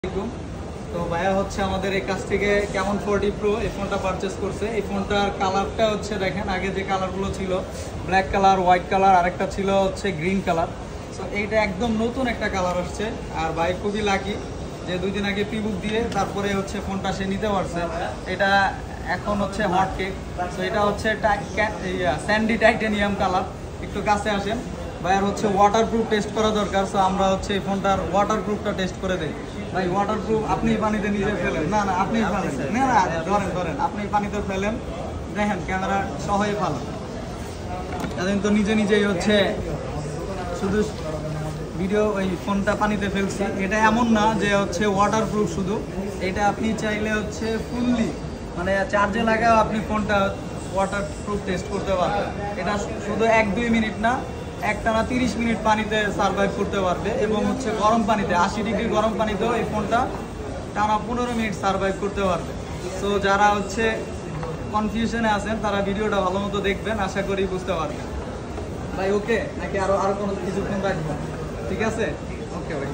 আসসালামু আলাইকুম। তো ভাইয়া হচ্ছে আমাদের এই কাছ থেকে Camon 40 Pro এই ফোনটা পারচেস করছে। এই ফোনটার কালারটা হচ্ছে দেখেন, আগে যে কালারগুলো ছিল ব্ল্যাক কালার, হোয়াইট কালার, আরেকটা ছিল হচ্ছে গ্রিন কালার। সো এইটা একদম নতুন একটা কালার আসছে। আর ভাই খুবই লাকি যে 2 দিন আগে প্রিবুক দিয়ে তারপরে হচ্ছে ফোনটা সে নিতে পারছে। এটা এখন হচ্ছে হট কেক। সো এটা হচ্ছে স্যান্ডি টাইটেনিয়াম কালার। একটু কাছে আসেন, ভাইয়ার হচ্ছে ওয়াটারপ্রুফ টেস্ট করা দরকার। সো আমরা হচ্ছে এই ফোনটার ওয়াটারপ্রুফটা টেস্ট করে দেই। ভাই ওয়াটারপ্রুফ আপনি পানিতে নিজে ফেলেন? না না, আপনি ফেলেন না, ধরেন ধরেন, আপনি পানিতে ফেলেন, দেখেন ক্যামেরা সহই ভালো। এদিন তো নিজে নিজেই হচ্ছে শুধু ভিডিও ওই ফোনটা পানিতে ফেলছি। এটা এমন না যে হচ্ছে ওয়াটারপ্রুফ শুধু, এটা আপনি চাইলে হচ্ছে ফুললি মানে চার্জে লাগাও আপনি ফোনটা ওয়াটারপ্রুফ টেস্ট করতে পারবেন। এটা শুধু 1-2 মিনিট না, একটানা 30 মিনিট পানিতে সার্ভাইভ করতে পারবে। এবং হচ্ছে গরম পানিতে 80 ডিগ্রি গরম পানিতেও এই ফোনটা টানা 15 মিনিট সার্ভাইভ করতে পারবে। সো যারা হচ্ছে কনফিউশনে আছেন তারা ভিডিওটা ভালো মতো দেখবেন, আশা করি বুঝতে পারবেন। ভাই ওকে নাকি আরো কোনো কিছুক্ষণ রাখবেন? ঠিক আছে, ওকে ভাই।